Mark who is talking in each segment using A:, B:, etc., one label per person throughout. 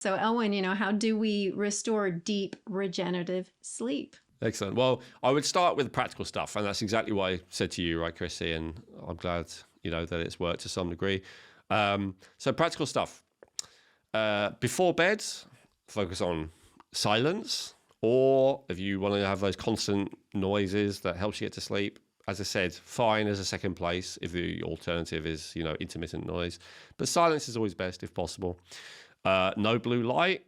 A: So, Elwyn, how do we restore deep regenerative sleep?
B: Excellent. Well, I would start with practical stuff, and that's exactly what I said to you, right, Chrissy? And I'm glad that it's worked to some degree. So practical stuff. Before bed, focus on silence, or if you want to have those constant noises that helps you get to sleep, as I said, fine as a second place if the alternative is intermittent noise, but silence is always best if possible. No blue light.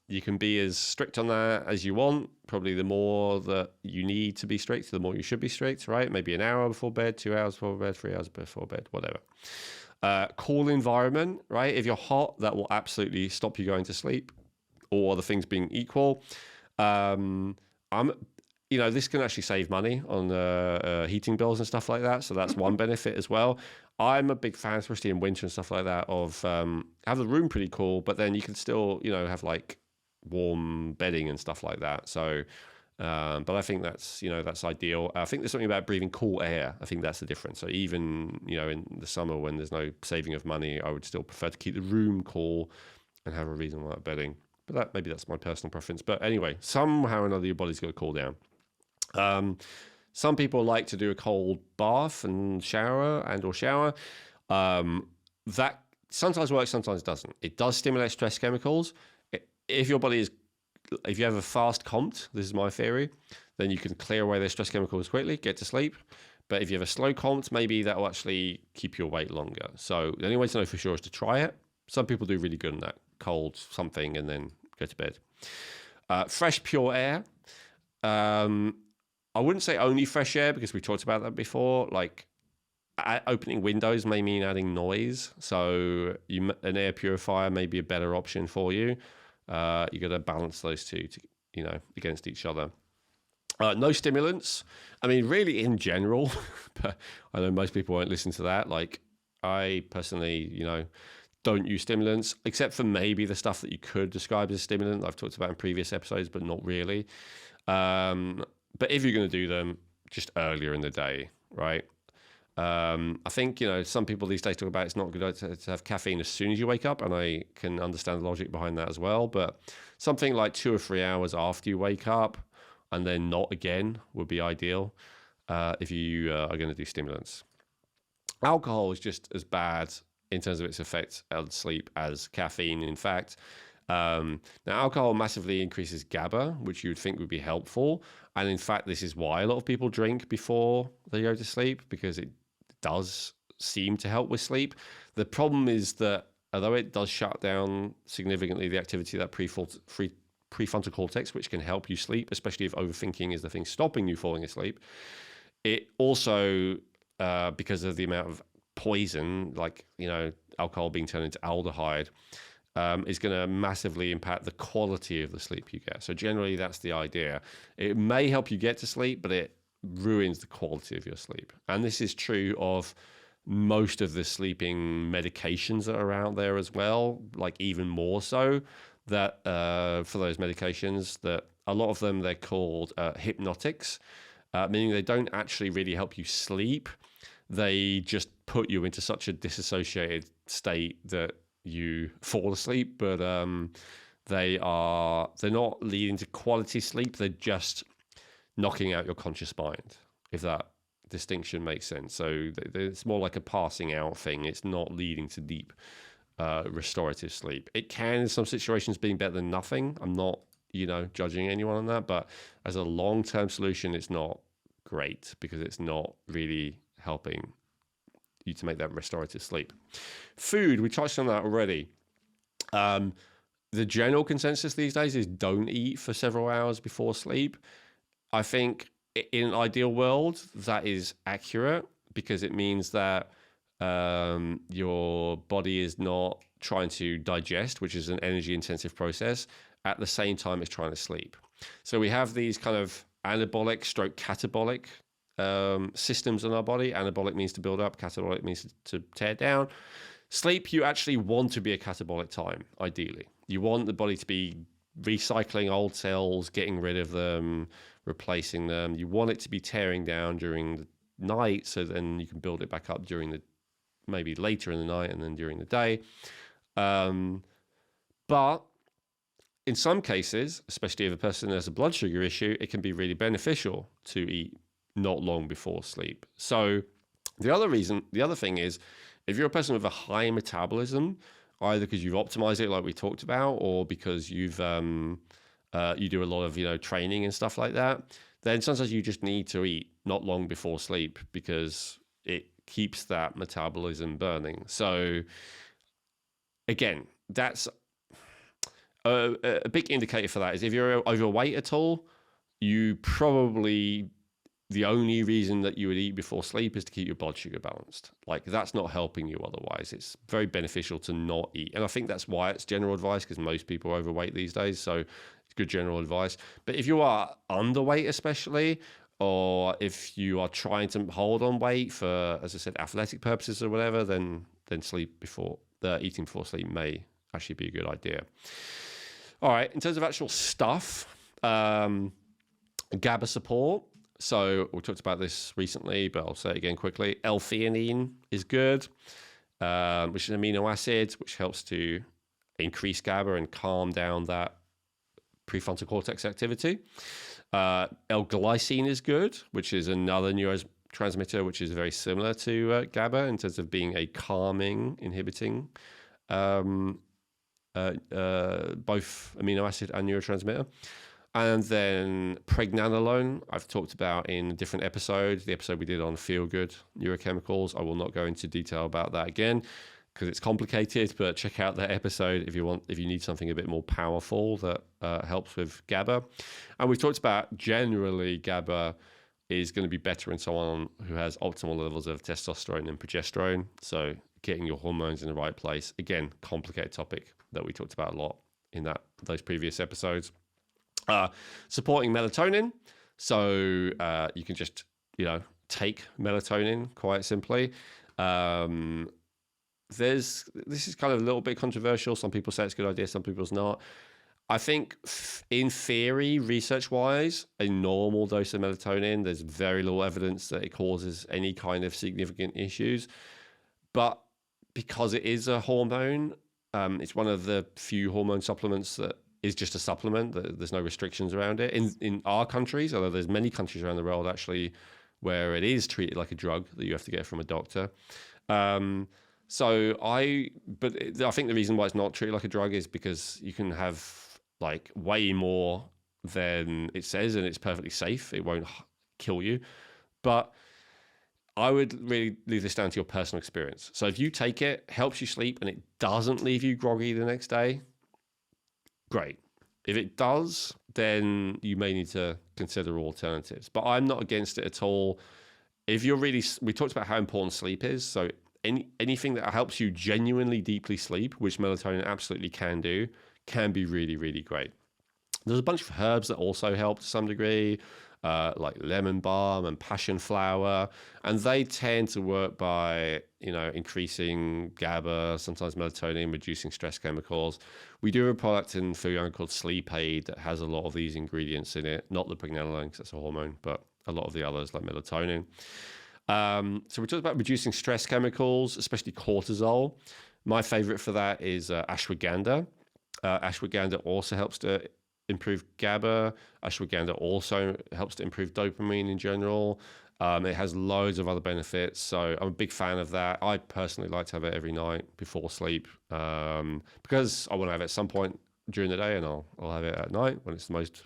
B: You can be as strict on that as you want. Probably the more that you need to be strict, the more you should be strict, right? Maybe an hour before bed, 2 hours before bed, 3 hours before bed, whatever. Cool environment, right? If you're hot, that will absolutely stop you going to sleep. All other things being equal. This can actually save money on heating bills and stuff like that. So that's one benefit as well. I'm a big fan, especially in winter and stuff like that, of have the room pretty cool, but then you can still, have like warm bedding and stuff like that. So, but I think that's ideal. I think there's something about breathing cool air. I think that's the difference. So even, in the summer when there's no saving of money, I would still prefer to keep the room cool and have a reasonable bedding. But maybe that's my personal preference. But anyway, somehow or another, your body's got to cool down. Some people like to do a cold bath and shower. That sometimes works, sometimes doesn't. It does stimulate stress chemicals. If you have a fast COMT, this is my theory, then you can clear away those stress chemicals quickly, get to sleep. But if you have a slow COMT, maybe that will actually keep you awake longer. So the only way to know for sure is to try it. Some people do really good on that, cold something and then go to bed. Fresh, pure air. I wouldn't say only fresh air because we talked about that before. Like opening windows may mean adding noise. So an air purifier may be a better option for you. You got to balance those two, against each other. No stimulants. I mean, really in general, but I know most people won't listen to that. Like I personally, don't use stimulants except for maybe the stuff that you could describe as a stimulant I've talked about in previous episodes, but not really. But if you're going to do them, just earlier in the day, right? I think, some people these days talk about it's not good to have caffeine as soon as you wake up, and I can understand the logic behind that as well. But something like 2 or 3 hours after you wake up and then not again would be ideal if you are going to do stimulants. Alcohol is just as bad in terms of its effect on sleep as caffeine, in fact. Now, alcohol massively increases GABA, which you would think would be helpful. And in fact, this is why a lot of people drink before they go to sleep, because it does seem to help with sleep. The problem is that although it does shut down significantly the activity of that prefrontal cortex, which can help you sleep, especially if overthinking is the thing stopping you falling asleep, it also, because of the amount of poison, like, alcohol being turned into aldehyde, is going to massively impact the quality of the sleep you get. So generally, that's the idea. It may help you get to sleep, but it ruins the quality of your sleep. And this is true of most of the sleeping medications that are out there as well, like even more so that for those medications, that a lot of them, they're called hypnotics, meaning they don't actually really help you sleep. They just put you into such a disassociated state that you fall asleep, but they're not leading to quality sleep. They're just knocking out your conscious mind, if that distinction makes sense. So it's more like a passing out thing. It's not leading to deep restorative sleep. It can, in some situations, be better than nothing. I'm not, judging anyone on that, but as a long-term solution, it's not great because it's not really helping you to make that restorative sleep. Food, we touched on that already. The general consensus these days is don't eat for several hours before sleep. I think in an ideal world, that is accurate because it means that your body is not trying to digest, which is an energy-intensive process, at the same time it's trying to sleep. So we have these kind of anabolic stroke catabolic systems in our body. Anabolic means to build up, catabolic means to tear down. Sleep, you actually want to be a catabolic time, ideally. You want the body to be recycling old cells, getting rid of them, replacing them. You want it to be tearing down during the night, so then you can build it back up during maybe later in the night and then during the day. But in some cases, especially if a person has a blood sugar issue, it can be really beneficial to eat not long before sleep. So the other thing is, if you're a person with a high metabolism, either because you've optimized it like we talked about, or because you do a lot of training and stuff like that, then sometimes you just need to eat not long before sleep because it keeps that metabolism burning. So again, that's a big indicator for that is if you're overweight at all, you probably the only reason that you would eat before sleep is to keep your blood sugar balanced. Like that's not helping you otherwise. It's very beneficial to not eat. And I think that's why it's general advice because most people are overweight these days. So it's good general advice. But if you are underweight especially, or if you are trying to hold on weight for, as I said, athletic purposes or whatever, then eating before sleep may actually be a good idea. All right, in terms of actual stuff, GABA support. So we talked about this recently, but I'll say it again quickly. L-theanine is good, which is an amino acid, which helps to increase GABA and calm down that prefrontal cortex activity. L-glycine is good, which is another neurotransmitter, which is very similar to GABA in terms of being a calming, inhibiting both amino acid and neurotransmitter. And then pregnenolone, I've talked about in different episodes. The episode we did on feel-good neurochemicals. I will not go into detail about that again because it's complicated, but check out that episode if you need something a bit more powerful that helps with GABA. And we've talked about generally GABA is going to be better in someone who has optimal levels of testosterone and progesterone. So getting your hormones in the right place. Again, complicated topic that we talked about a lot in those previous episodes. Supporting melatonin. So you can just, take melatonin quite simply. This is kind of a little bit controversial. Some people say it's a good idea, some people's not. I think in theory, research-wise, a normal dose of melatonin, there's very little evidence that it causes any kind of significant issues. But because it is a hormone, it's one of the few hormone supplements that is just a supplement. There's no restrictions around it. In our countries, although there's many countries around the world actually where it is treated like a drug that you have to get from a doctor. But I think the reason why it's not treated like a drug is because you can have like way more than it says, and it's perfectly safe. It won't kill you. But I would really leave this down to your personal experience. So if you take it, helps you sleep, and it doesn't leave you groggy the next day, great. If it does, then you may need to consider alternatives. But I'm not against it at all. We talked about how important sleep is. So anything that helps you genuinely deeply sleep, which melatonin absolutely can do, can be really, really great. There's a bunch of herbs that also help to some degree, like lemon balm and passion flower, and they tend to work by increasing GABA, sometimes melatonin, reducing stress chemicals. We do have a product in Fuyang called Sleep Aid that has a lot of these ingredients in it, not the pregnenolone because that's a hormone, but a lot of the others like melatonin. So we talked about reducing stress chemicals, especially cortisol. My favorite for that is ashwagandha. Ashwagandha also helps to improve GABA. Ashwagandha also helps to improve dopamine in general. It has loads of other benefits, so I'm a big fan of that. I personally like to have it every night before sleep because I want to have it at some point during the day, and I'll have it at night when it's the most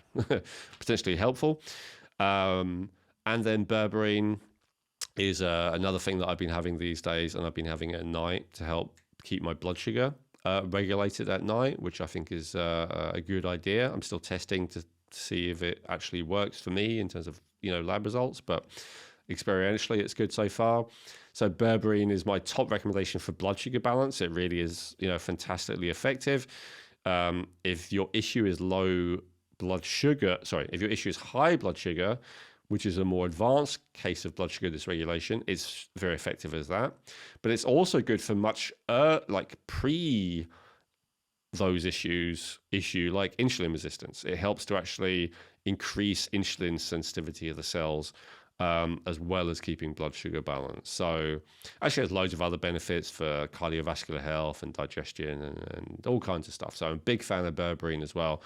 B: potentially helpful. And then berberine is another thing that I've been having these days, and I've been having it at night to help keep my blood sugar regulated at night, which I think is a good idea. I'm still testing to see if it actually works for me in terms of lab results, but experientially it's good so far. So berberine is my top recommendation for blood sugar balance. It really is fantastically effective. If your issue is if your issue is high blood sugar, which is a more advanced case of blood sugar dysregulation, it's very effective as that. But it's also good for much pre those issue like insulin resistance. It helps to actually increase insulin sensitivity of the cells. as well as keeping blood sugar balance. So actually there's loads of other benefits for cardiovascular health and digestion and all kinds of stuff. So I'm a big fan of berberine as well.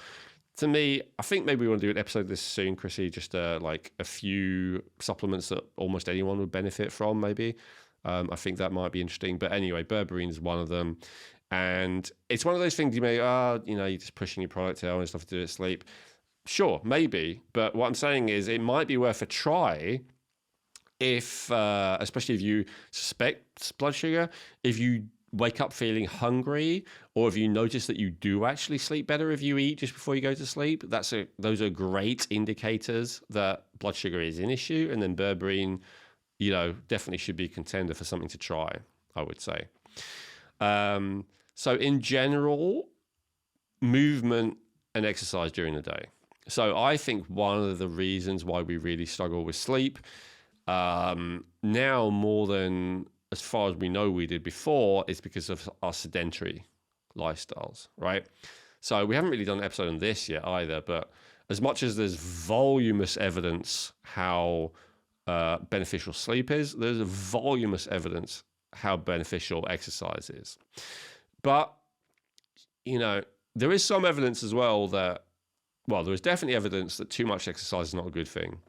B: To me, I think maybe we want to do an episode of this soon, Chrissy, just like a few supplements that almost anyone would benefit from, maybe. I think that might be interesting. But anyway, berberine is one of them. And it's one of those things you may, you're just pushing your product out and stuff to do with sleep. Sure, maybe. But what I'm saying is it might be worth a try if, especially if you suspect blood sugar, if you wake up feeling hungry, or if you notice that you do actually sleep better if you eat just before you go to sleep. Those are great indicators that blood sugar is an issue. And then berberine, definitely should be a contender for something to try, I would say. So in general, movement and exercise during the day. So I think one of the reasons why we really struggle with sleep now more than as far as we know we did before is because of our sedentary lifestyles, right? So we haven't really done an episode on this yet either, but as much as there's voluminous evidence how beneficial sleep is, there's voluminous evidence how beneficial exercise is. But, there is some evidence as well that, there is definitely evidence that too much exercise is not a good thing.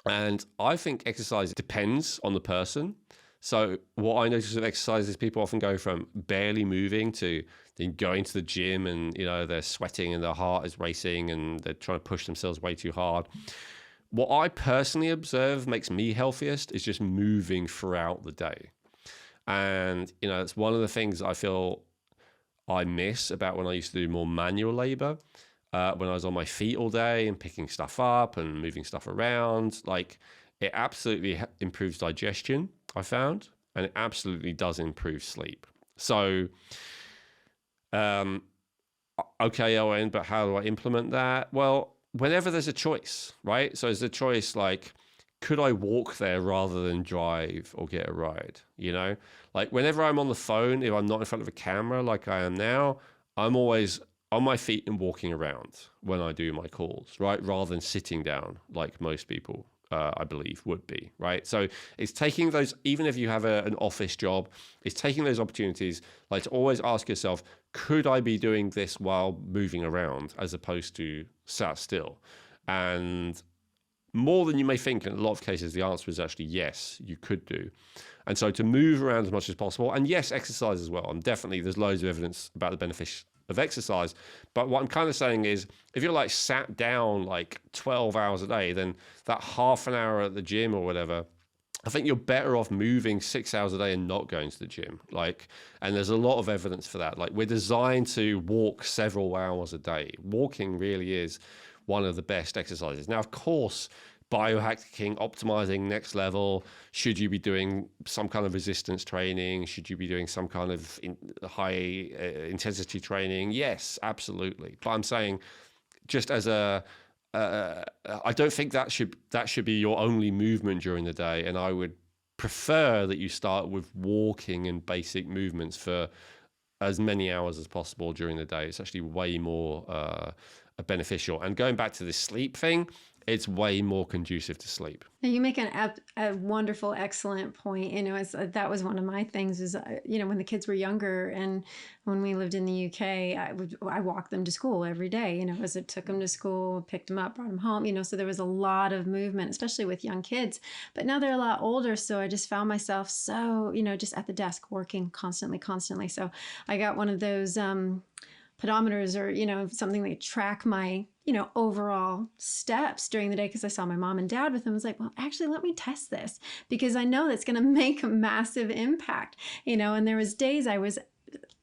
B: And I think exercise depends on the person. So what I notice with exercise is people often go from barely moving to then going to the gym and, they're sweating and their heart is racing and they're trying to push themselves way too hard. What I personally observe makes me healthiest is just moving throughout the day. And, it's one of the things I feel I miss about when I used to do more manual labor, when I was on my feet all day and picking stuff up and moving stuff around. Like, it absolutely improves digestion, I found, and it absolutely does improve sleep. So, okay, Owen, but how do I implement that? Well, whenever there's a choice, right? So there's a choice like, could I walk there rather than drive or get a ride? Like whenever I'm on the phone, if I'm not in front of a camera like I am now, I'm always on my feet and walking around when I do my calls, right? Rather than sitting down like most people, I believe, would be, right? So it's taking those, even if you have an office job, it's taking those opportunities, like to always ask yourself, could I be doing this while moving around as opposed to sat still? And more than you may think, in a lot of cases, the answer is actually yes, you could do. And so to move around as much as possible, and yes, exercise as well. And definitely there's loads of evidence about the benefits of exercise. But what I'm kind of saying is, if you're like sat down like 12 hours a day, then that half an hour at the gym or whatever, I think you're better off moving 6 hours a day and not going to the gym. And there's a lot of evidence for that. Like, we're designed to walk several hours a day. Walking really is one of the best exercises. Now, of course, biohacking, optimizing next level. Should you be doing some kind of resistance training? Should you be doing some kind of high intensity training? Yes, absolutely. But I'm saying, just as I don't think that should be your only movement during the day. And I would prefer that you start with walking and basic movements for as many hours as possible during the day. It's actually way more beneficial. And going back to this sleep thing, it's way more conducive to sleep.
A: You make a wonderful, excellent point. That was one of my things is, when the kids were younger and when we lived in the UK, I walked them to school every day, as I took them to school, picked them up, brought them home, so there was a lot of movement, especially with young kids. But now they're a lot older. So I just found myself so, just at the desk working constantly. So I got one of those, pedometers or, something that track my, overall steps during the day, because I saw my mom and dad with them. I was like, well, actually, let me test this because I know that's going to make a massive impact, and there was days I was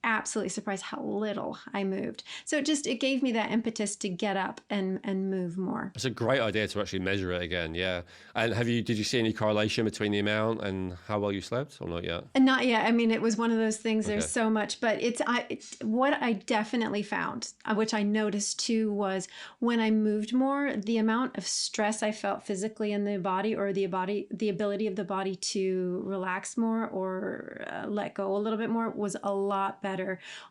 A: absolutely surprised how little I moved. So it gave me that impetus to get up and move more.
B: It's a great idea to actually measure it again. Yeah. And did you see any correlation between the amount and how well you slept, or not yet?
A: And not yet. I mean, it was one of those things, there's so much, but it's what I definitely found, which I noticed too, was when I moved more, the amount of stress I felt physically in the body, or the ability of the body to relax more or let go a little bit more, was a lot better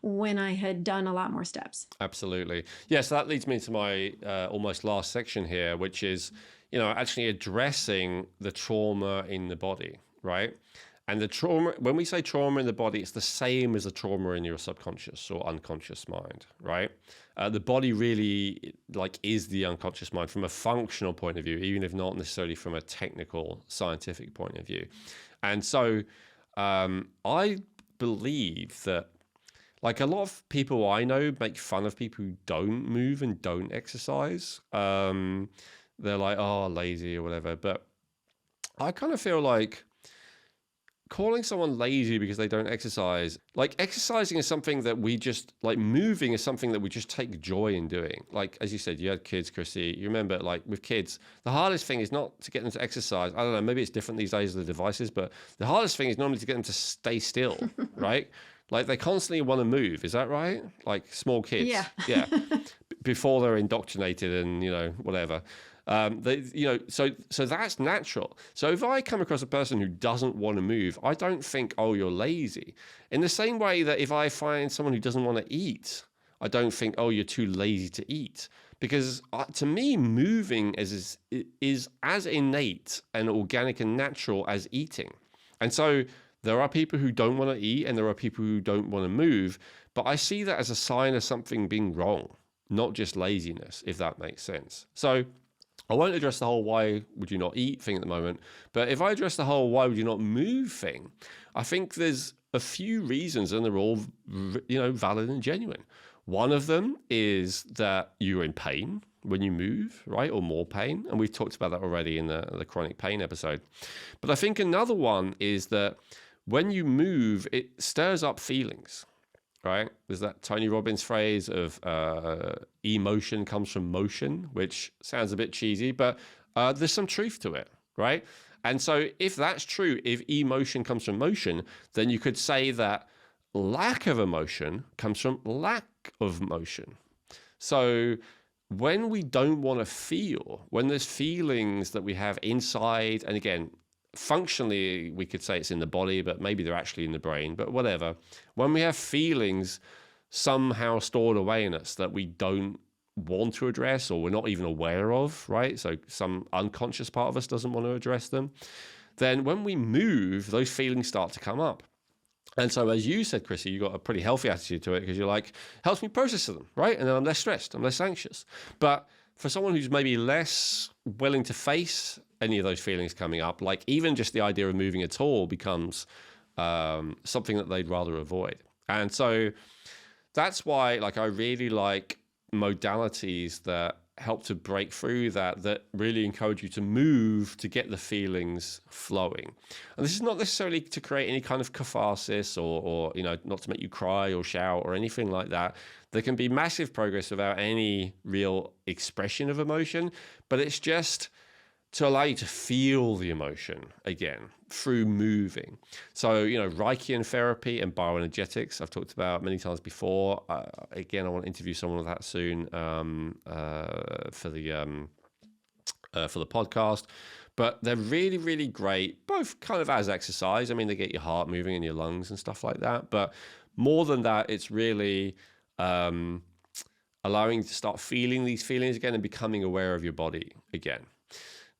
A: when I had done a lot more steps.
B: Absolutely. Yeah, so that leads me to my almost last section here, which is, actually addressing the trauma in the body, right? And the trauma, when we say trauma in the body, it's the same as the trauma in your subconscious or unconscious mind, right? The body really is the unconscious mind from a functional point of view, even if not necessarily from a technical scientific point of view. And so I believe that a lot of people I know make fun of people who don't move and don't exercise. They're like, oh, lazy or whatever. But I kind of feel like calling someone lazy because they don't exercise, exercising is something that we just moving is something that we just take joy in doing. As you said, you had kids, Chrissy. You remember, with kids, the hardest thing is not to get them to exercise. I don't know, maybe it's different these days with the devices, but the hardest thing is normally to get them to stay still, right? They constantly want to move. Is that right? Small kids.
A: Yeah.
B: Yeah. Before they're indoctrinated and, whatever. So that's natural. So if I come across a person who doesn't want to move, I don't think, oh, you're lazy. In the same way that if I find someone who doesn't want to eat, I don't think, oh, you're too lazy to eat. Because to me, moving is as innate and organic and natural as eating. And so there are people who don't want to eat and there are people who don't want to move. But I see that as a sign of something being wrong, not just laziness, if that makes sense. So I won't address the whole why would you not eat thing at the moment, but if I address the whole why would you not move thing, I think there's a few reasons and they're all, valid and genuine. One of them is that you're in pain when you move, right? Or more pain. And we've talked about that already in the chronic pain episode. But I think another one is that when you move, it stirs up feelings. Right? There's that Tony Robbins phrase of emotion comes from motion, which sounds a bit cheesy, but there's some truth to it, right? And so if that's true, if emotion comes from motion, then you could say that lack of emotion comes from lack of motion. So when we don't want to feel, when there's feelings that we have inside, and again, functionally, we could say it's in the body, but maybe they're actually in the brain, but whatever. When we have feelings somehow stored away in us that we don't want to address or we're not even aware of, right? So some unconscious part of us doesn't want to address them. Then when we move, those feelings start to come up. And so as you said, Chrissy, you got a pretty healthy attitude to it because you're like, helps me process them, right? And then I'm less stressed, I'm less anxious. But for someone who's maybe less willing to face any of those feelings coming up, even just the idea of moving at all becomes something that they'd rather avoid. And so that's why I really like modalities that help to break through that really encourage you to move to get the feelings flowing. And this is not necessarily to create any kind of catharsis or not to make you cry or shout or anything like that. There can be massive progress without any real expression of emotion, but it's just to allow you to feel the emotion again through moving. So, Reichian therapy and bioenergetics, I've talked about many times before. Again, I want to interview someone with that soon for the podcast. But they're really, really great, both kind of as exercise. I mean, they get your heart moving and your lungs and stuff like that. But more than that, it's really allowing you to start feeling these feelings again and becoming aware of your body again.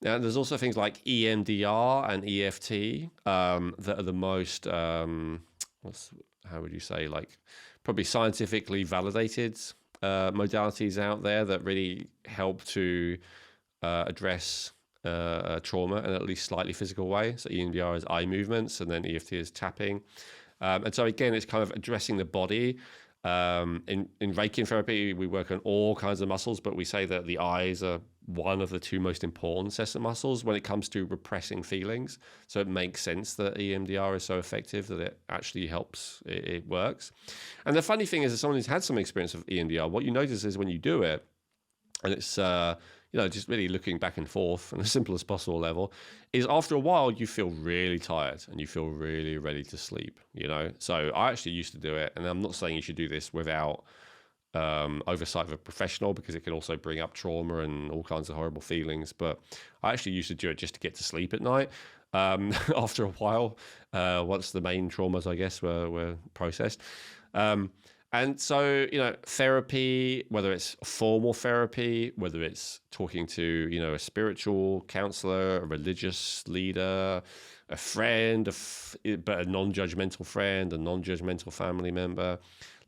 B: Now, there's also things like EMDR and EFT that are the most, how would you say, probably scientifically validated modalities out there that really help to address trauma in at least slightly physical way. So EMDR is eye movements and then EFT is tapping. And so again, it's kind of addressing the body. In Reichian therapy, we work on all kinds of muscles, but we say that the eyes are one of the two most important sets of muscles when it comes to repressing feelings. So it makes sense that EMDR is so effective that it actually helps, it works. And the funny thing is, as someone who's had some experience of EMDR, what you notice is when you do it, and it's just really looking back and forth on the simplest possible level, is after a while you feel really tired and you feel really ready to sleep, So I actually used to do it, and I'm not saying you should do this without oversight of a professional, because it can also bring up trauma and all kinds of horrible feelings. But I actually used to do it just to get to sleep at night. After a while, once the main traumas, I guess, were processed. And so, therapy, whether it's formal therapy, whether it's talking to, a spiritual counselor, a religious leader, a friend, but a non-judgmental friend, a non-judgmental family member,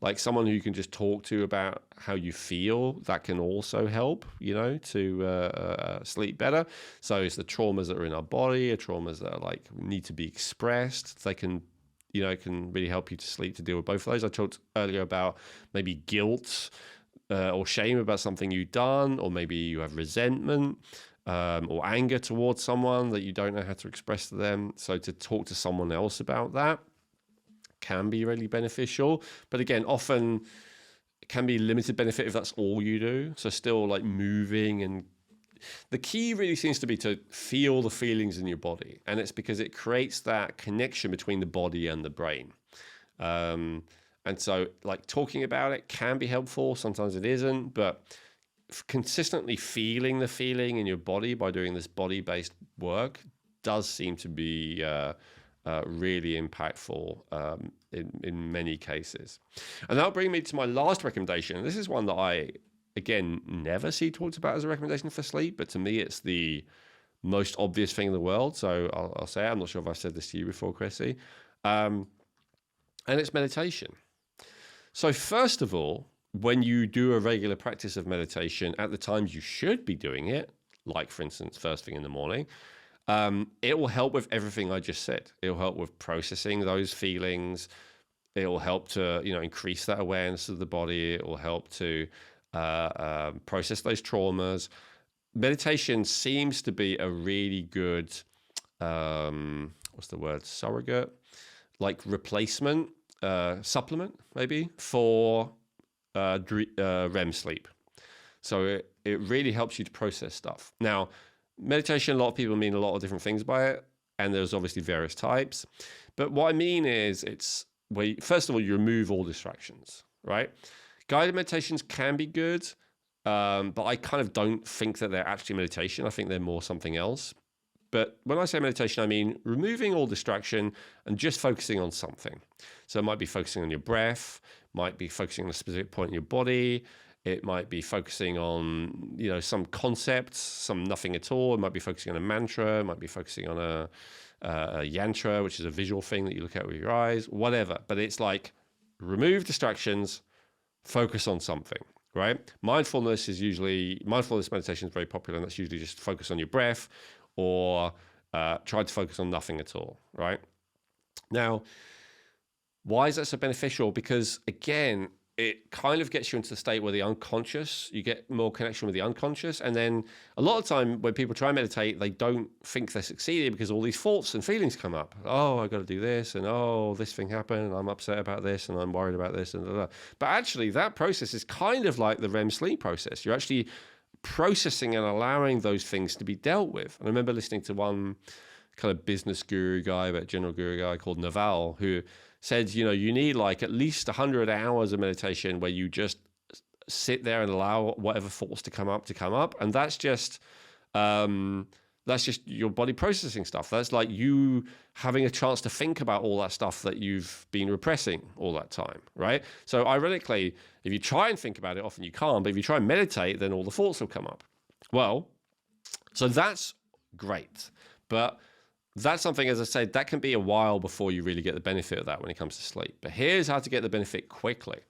B: like someone who you can just talk to about how you feel, that can also help, to sleep better. So it's the traumas that are in our body, traumas that are like need to be expressed. They can it can really help you to sleep, to deal with both of those. I talked earlier about maybe guilt or shame about something you've done, or maybe you have resentment or anger towards someone that you don't know how to express to them. So to talk to someone else about that can be really beneficial. But again, often it can be limited benefit if that's all you do. So still like moving, and the key really seems to be to feel the feelings in your body. And it's because it creates that connection between the body and the brain. And so like talking about it can be helpful. Sometimes it isn't, but consistently feeling the feeling in your body by doing this body-based work does seem to be really impactful in many cases. And that'll bring me to my last recommendation. This is one that I, again, never see talked about as a recommendation for sleep, but to me it's the most obvious thing in the world. So I'll say it. I'm not sure if I've said this to you before, Chrissy. And it's meditation. So first of all, when you do a regular practice of meditation at the times you should be doing it, like for instance, first thing in the morning, it will help with everything I just said. It will help with processing those feelings. It will help to, increase that awareness of the body. It will help to process those traumas. Meditation seems to be a really good, surrogate, like replacement, supplement maybe for REM sleep. So it really helps you to process stuff. Now, meditation, a lot of people mean a lot of different things by it, and there's obviously various types. But what I mean is it's where, first of all, you remove all distractions, right? Guided meditations can be good, but I kind of don't think that they're actually meditation. I think they're more something else. But when I say meditation, I mean removing all distraction and just focusing on something. So it might be focusing on your breath, might be focusing on a specific point in your body. It might be focusing on, some concept, some nothing at all. It might be focusing on a mantra. It might be focusing on a yantra, which is a visual thing that you look at with your eyes, whatever. But it's like remove distractions, focus on something, right? Mindfulness meditation is very popular, and that's usually just focus on your breath or try to focus on nothing at all, right? Now, why is that so beneficial? Because again, it kind of gets you into the state where the unconscious, you get more connection with the unconscious. And then a lot of time when people try and meditate, they don't think they're succeeding because all these thoughts and feelings come up. Oh, I got to do this. And oh, this thing happened. And I'm upset about this. And I'm worried about this. And blah, blah. But actually that process is kind of like the REM sleep process. You're actually processing and allowing those things to be dealt with. And I remember listening to one kind of business guru guy, but general guru guy called Naval, who said, you need like at least 100 hours of meditation where you just sit there and allow whatever thoughts to come up. And that's just your body processing stuff. That's like you having a chance to think about all that stuff that you've been repressing all that time, right? So ironically, if you try and think about it, often you can't, but if you try and meditate, then all the thoughts will come up. Well, so that's great. But that's something, as I said, that can be a while before you really get the benefit of that when it comes to sleep. But here's how to get the benefit quickly.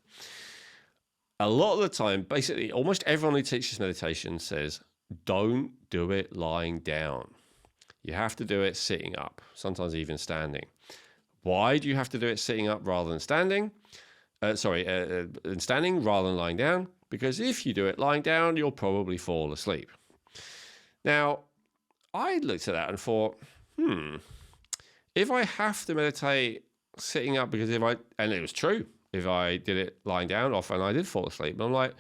B: A lot of the time, basically, almost everyone who teaches meditation says, don't do it lying down. You have to do it sitting up, sometimes even standing. Why do you have to do it sitting up rather than standing? Standing rather than lying down? Because if you do it lying down, you'll probably fall asleep. Now, I looked at that and thought, if I have to meditate sitting up, and it was true, if I did it lying down, often I did fall asleep. But I'm like,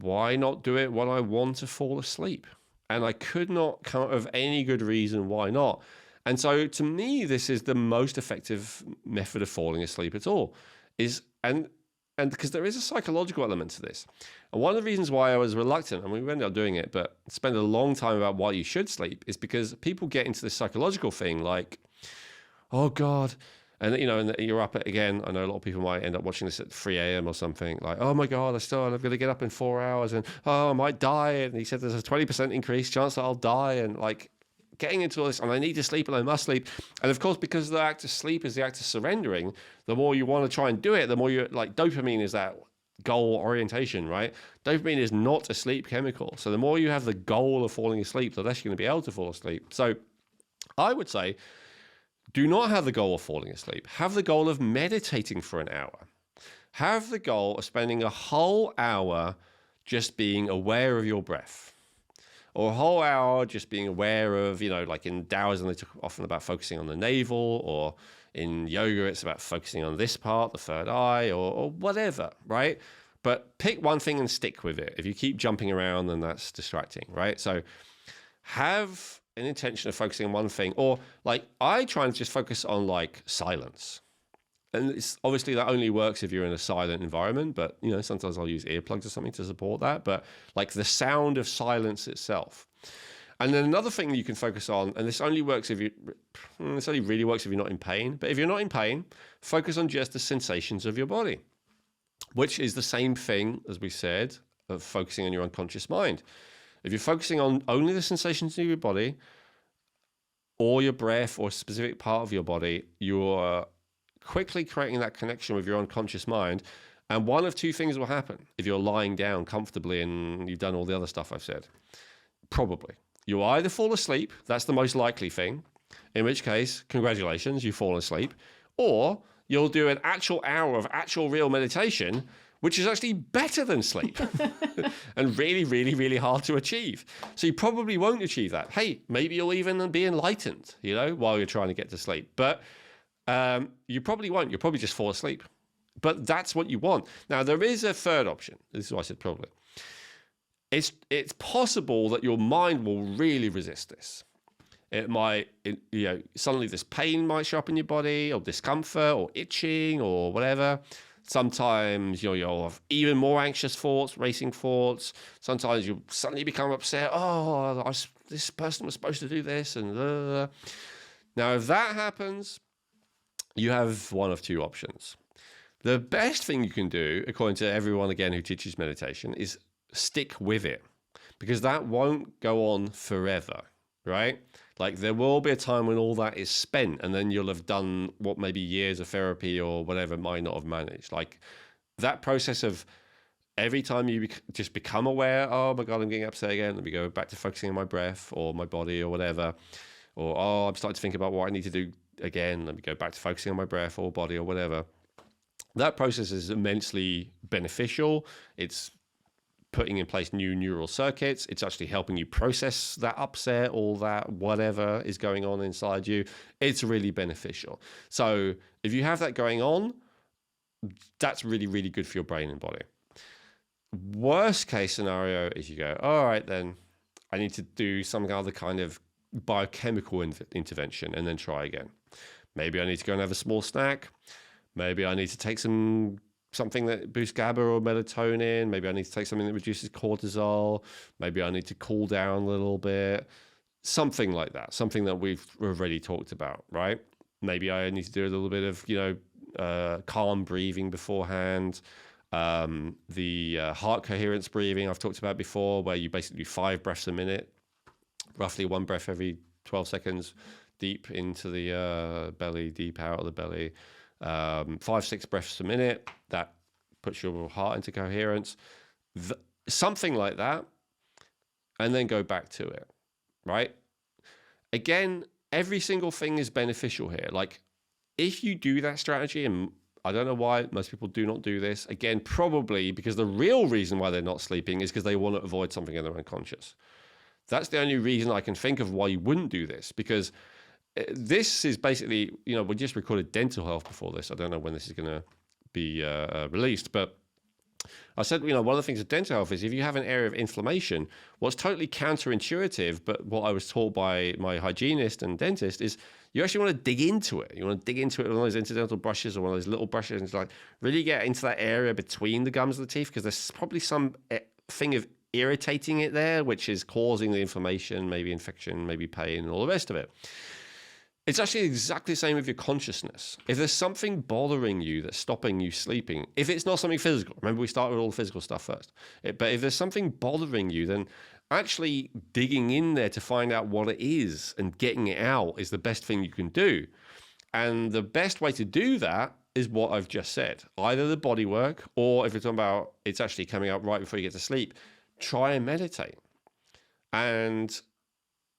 B: why not do it when I want to fall asleep? And I could not come up with any good reason why not. And so to me, this is the most effective method of falling asleep at all. And because there is a psychological element to this. And one of the reasons why I was reluctant, and we ended up doing it, but spent a long time about why you should sleep, is because people get into this psychological thing like, oh God, And and you're up at, again, I know a lot of people might end up watching this at 3 a.m. or something, like, oh my God, I'm going to get up in 4 hours and, oh, I might die. And he said there's a 20% increased chance that I'll die. And like getting into all this, and I need to sleep and I must sleep. And of course, because the act of sleep is the act of surrendering, the more you want to try and do it, the more you like, dopamine is that goal orientation, right? Dopamine is not a sleep chemical. So the more you have the goal of falling asleep, the less you're going to be able to fall asleep. So I would say, do not have the goal of falling asleep. Have the goal of meditating for an hour. Have the goal of spending a whole hour just being aware of your breath. Or a whole hour just being aware of, like in Taoism, they talk often about focusing on the navel, or in yoga, it's about focusing on this part, the third eye, or whatever, right? But pick one thing and stick with it. If you keep jumping around, then that's distracting, right? So have an intention of focusing on one thing, or like I try and just focus on like silence. And it's obviously that only works if you're in a silent environment, but sometimes I'll use earplugs or something to support that. But like the sound of silence itself. And then another thing you can focus on, and this only works this only really works if you're not in pain. But if you're not in pain, focus on just the sensations of your body, which is the same thing, as we said, of focusing on your unconscious mind. If you're focusing on only the sensations of your body or your breath or a specific part of your body, you're quickly creating that connection with your unconscious mind. And one of two things will happen if you're lying down comfortably and you've done all the other stuff I've said. Probably. You'll either fall asleep, that's the most likely thing, in which case, congratulations, you've fallen asleep, or you'll do an actual hour of actual real meditation, which is actually better than sleep and really, really, really hard to achieve. So you probably won't achieve that. Hey, maybe you'll even be enlightened, while you're trying to get to sleep. But you probably won't. You'll probably just fall asleep. But that's what you want. Now, there is a third option. This is why I said probably. It's possible that your mind will really resist this. It might, suddenly this pain might show up in your body, or discomfort, or itching, or whatever. Sometimes you'll have even more anxious thoughts, racing thoughts. Sometimes you'll suddenly become upset. Oh, this person was supposed to do this. And blah, blah, blah. Now, if that happens, you have one of two options. The best thing you can do, according to everyone, again, who teaches meditation, is stick with it, because that won't go on forever, right? Like there will be a time when all that is spent, and then you'll have done what maybe years of therapy or whatever might not have managed. Like that process of every time you just become aware, oh my God, I'm getting upset again. Let me go back to focusing on my breath or my body or whatever. Or, oh, I'm starting to think about what I need to do again. Let me go back to focusing on my breath or body or whatever. That process is immensely beneficial. It's putting in place new neural circuits. It's actually helping you process that upset, all that, whatever is going on inside you. It's really beneficial. So if you have that going on, that's really, really good for your brain and body. Worst case scenario is you go, all right, then I need to do some other kind of biochemical intervention and then try again. Maybe I need to go and have a small snack. Maybe I need to take something that boosts GABA or melatonin. Maybe I need to take something that reduces cortisol. Maybe I need to cool down a little bit. Something like that. Something that we've already talked about, right? Maybe I need to do a little bit of, calm breathing beforehand. The heart coherence breathing I've talked about before, where you basically do 5 breaths a minute, roughly 1 breath every 12 seconds, deep into the belly, deep out of the belly. 5-6 breaths a minute, that puts your heart into coherence, something like that, and then go back to it, right? Again, every single thing is beneficial here. Like if you do that strategy, and I don't know why most people do not do this, again, probably because the real reason why they're not sleeping is because they want to avoid something in their unconscious. That's the only reason I can think of why you wouldn't do this, because this is basically, we just recorded dental health before this. I don't know when this is going to be released, but I said, one of the things of dental health is if you have an area of inflammation, what's totally counterintuitive, but what I was taught by my hygienist and dentist is you actually want to dig into it. You want to dig into it with one of those incidental brushes or one of those little brushes and like really get into that area between the gums of the teeth, because there's probably some thing of irritating it there, which is causing the inflammation, maybe infection, maybe pain, and all the rest of it. It's actually exactly the same with your consciousness. If there's something bothering you that's stopping you sleeping, if it's not something physical, remember we started with all the physical stuff first. But if there's something bothering you, then actually digging in there to find out what it is and getting it out is the best thing you can do. And the best way to do that is what I've just said. Either the body work, or if you're talking about it's actually coming up right before you get to sleep, try and meditate. And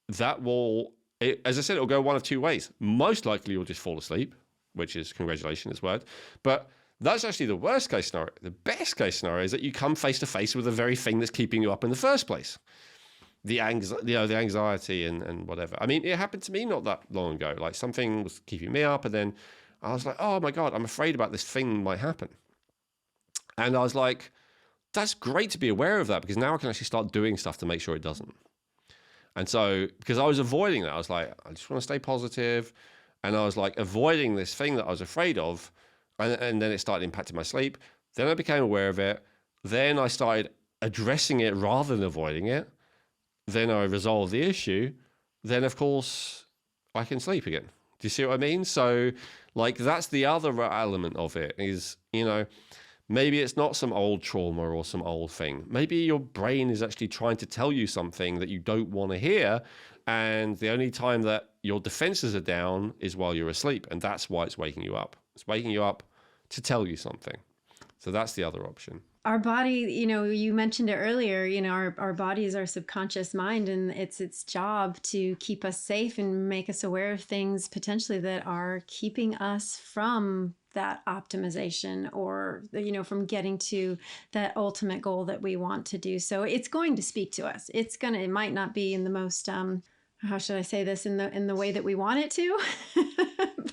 B: that will, as I said, it'll go one of two ways. Most likely you'll just fall asleep, which is congratulations, word. But that's actually the worst case scenario. The best case scenario is that you come face to face with the very thing that's keeping you up in the first place. The anxiety and whatever. I mean, it happened to me not that long ago. Like something was keeping me up, and then I was like, oh my God, I'm afraid about this thing might happen. And I was like, that's great to be aware of that, because now I can actually start doing stuff to make sure it doesn't. And so, because I was avoiding that, I was like, I just want to stay positive. And I was like avoiding this thing that I was afraid of. And then it started impacting my sleep. Then I became aware of it. Then I started addressing it rather than avoiding it. Then I resolved the issue. Then, of course, I can sleep again. Do you see what I mean? So, like, that's the other element of it is, maybe it's not some old trauma or some old thing. Maybe your brain is actually trying to tell you something that you don't want to hear. And the only time that your defenses are down is while you're asleep. And that's why it's waking you up. It's waking you up to tell you something. So that's the other option.
A: Our body, you mentioned it earlier, our body is our subconscious mind, and it's its job to keep us safe and make us aware of things potentially that are keeping us from that optimization or, from getting to that ultimate goal that we want to do. So it's going to speak to us. It might not be in the most, how should I say this, in the way that we want it to,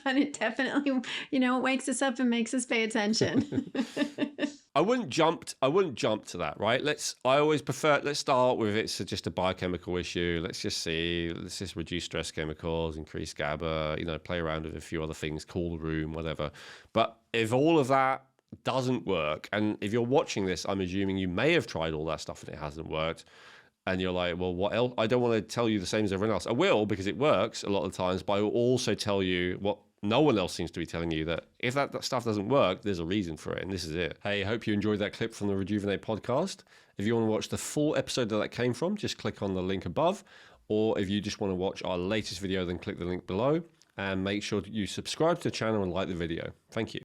A: but it definitely, it wakes us up and makes us pay attention.
B: I wouldn't jump to that, right? I always prefer, let's start with it's just a biochemical issue. Let's just reduce stress chemicals, increase GABA, play around with a few other things, cool the room, whatever. But if all of that doesn't work, and if you're watching this, I'm assuming you may have tried all that stuff and it hasn't worked. And you're like, well, what else? I don't want to tell you the same as everyone else. I will, because it works a lot of times, but I will also tell you what no one else seems to be telling you, that if that stuff doesn't work, there's a reason for it, and this is it. Hey, I hope you enjoyed that clip from the Rejuvenate podcast. If you want to watch the full episode that came from, just click on the link above. Or if you just want to watch our latest video, then click the link below. And make sure that you subscribe to the channel and like the video. Thank you.